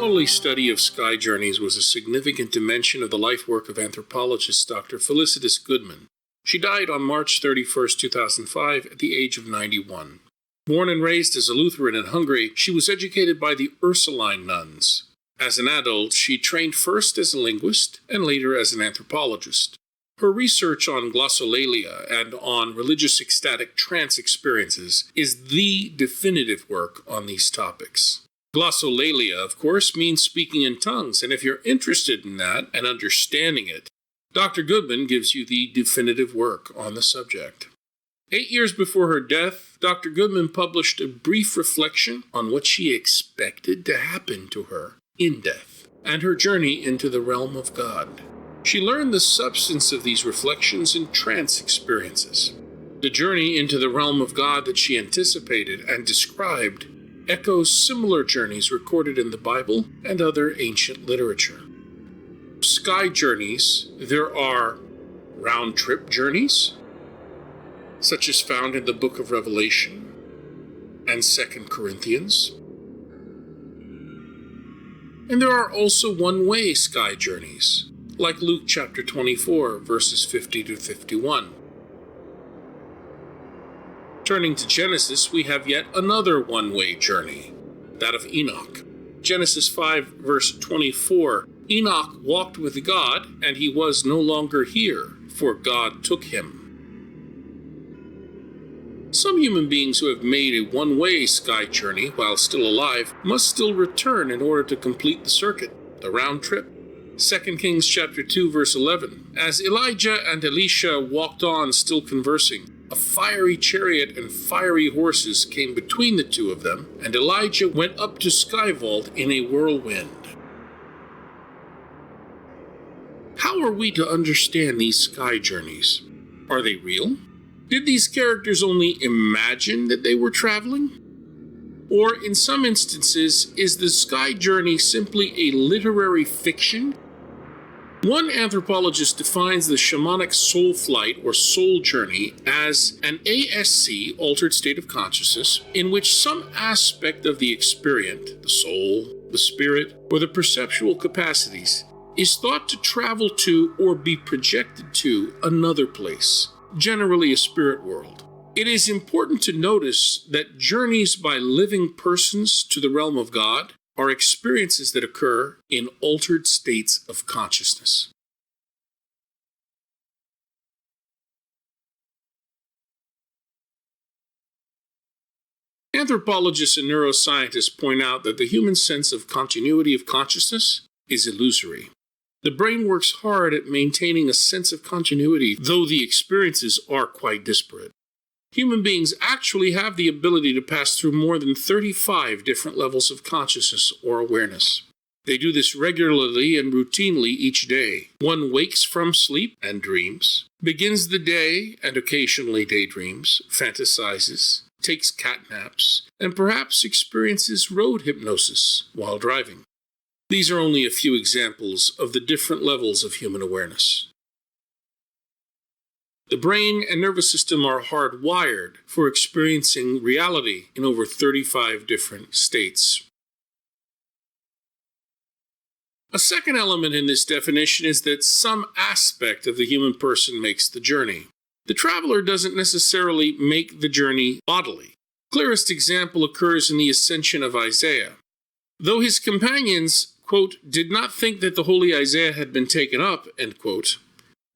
scholarly study of sky journeys was a significant dimension of the life work of anthropologist Dr. Felicitas Goodman. She died on March 31, 2005, at the age of 91. Born and raised as a Lutheran in Hungary, she was educated by the Ursuline nuns. As an adult, she trained first as a linguist and later as an anthropologist. Her research on glossolalia and on religious ecstatic trance experiences is the definitive work on these topics. Glossolalia, of course, means speaking in tongues, and if you're interested in that and understanding it, Dr. Goodman gives you the definitive work on the subject. 8 years before her death, Dr. Goodman published a brief reflection on what she expected to happen to her in death and her journey into the realm of God. She learned the substance of these reflections in trance experiences. The journey into the realm of God that she anticipated and described echoes similar journeys recorded in the Bible and other ancient literature. Sky journeys, there are round-trip journeys, such as found in the book of Revelation and 2 Corinthians. And there are also one-way sky journeys, like Luke chapter 24, verses 50 to 51. Turning to Genesis, we have yet another one-way journey, that of Enoch. Genesis 5, verse 24, Enoch walked with God, and he was no longer here, for God took him. Some human beings who have made a one-way sky journey while still alive must still return in order to complete the circuit, the round trip. 2 Kings chapter 2, verse 11. As Elijah and Elisha walked on still conversing, a fiery chariot and fiery horses came between the two of them, and Elijah went up to sky vault in a whirlwind. How are we to understand these sky journeys? Are they real? Did these characters only imagine that they were traveling? Or, in some instances, is the sky journey simply a literary fiction? One anthropologist defines the shamanic soul flight or soul journey as an ASC, altered state of consciousness, in which some aspect of the experient, the soul, the spirit, or the perceptual capacities, is thought to travel to or be projected to another place, generally a spirit world. It is important to notice that journeys by living persons to the realm of God are experiences that occur in altered states of consciousness. Anthropologists and neuroscientists point out that the human sense of continuity of consciousness is illusory. The brain works hard at maintaining a sense of continuity, though the experiences are quite disparate. Human beings actually have the ability to pass through more than 35 different levels of consciousness or awareness. They do this regularly and routinely each day. One wakes from sleep and dreams, begins the day and occasionally daydreams, fantasizes, takes cat naps, and perhaps experiences road hypnosis while driving. These are only a few examples of the different levels of human awareness. The brain and nervous system are hardwired for experiencing reality in over 35 different states. A second element in this definition is that some aspect of the human person makes the journey. The traveler doesn't necessarily make the journey bodily. The clearest example occurs in the ascension of Isaiah. Though his companions, quote, did not think that the holy Isaiah had been taken up, end quote,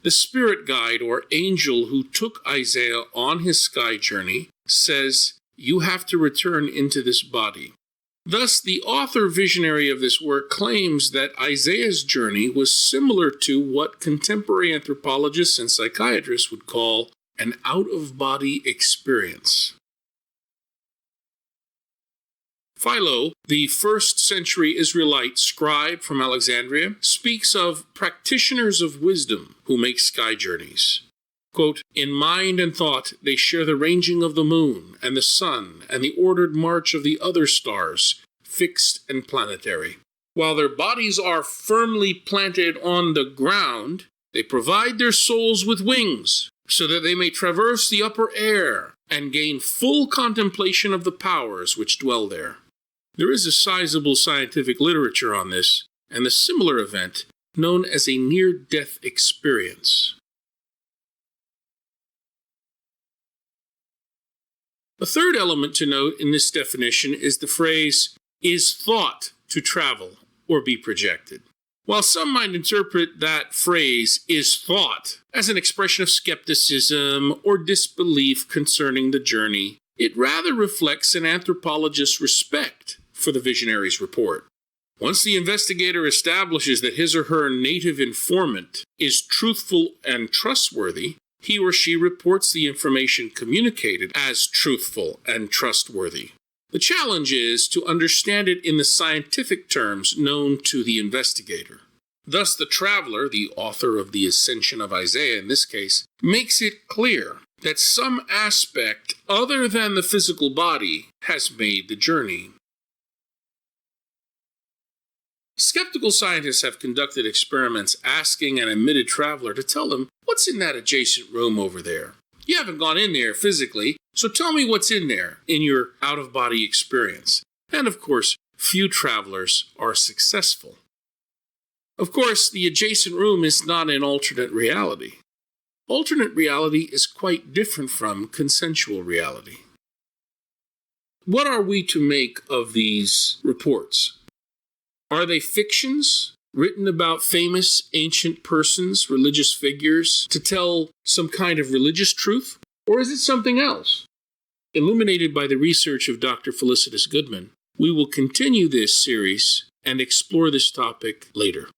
the spirit guide or angel who took Isaiah on his sky journey says, "You have to return into this body." Thus, the author visionary of this work claims that Isaiah's journey was similar to what contemporary anthropologists and psychiatrists would call an out-of-body experience. Philo, the first-century Israelite scribe from Alexandria, speaks of practitioners of wisdom who make sky journeys. Quote, in mind and thought they share the ranging of the moon and the sun and the ordered march of the other stars, fixed and planetary. While their bodies are firmly planted on the ground, they provide their souls with wings, so that they may traverse the upper air and gain full contemplation of the powers which dwell there. There is a sizable scientific literature on this, and the similar event known as a near-death experience. A third element to note in this definition is the phrase, is thought to travel or be projected. While some might interpret that phrase, is thought, as an expression of skepticism or disbelief concerning the journey, it rather reflects an anthropologist's respect for the visionary's report. Once the investigator establishes that his or her native informant is truthful and trustworthy, he or she reports the information communicated as truthful and trustworthy. The challenge is to understand it in the scientific terms known to the investigator. Thus, the traveler, the author of the Ascension of Isaiah in this case, makes it clear that some aspect other than the physical body has made the journey. Skeptical scientists have conducted experiments asking an admitted traveler to tell them what's in that adjacent room over there. You haven't gone in there physically, so tell me what's in there in your out-of-body experience. And of course, few travelers are successful. Of course, the adjacent room is not an alternate reality. Alternate reality is quite different from consensual reality. What are we to make of these reports? Are they fictions written about famous ancient persons, religious figures, to tell some kind of religious truth? Or is it something else? Illuminated by the research of Dr. Felicitas Goodman, we will continue this series and explore this topic later.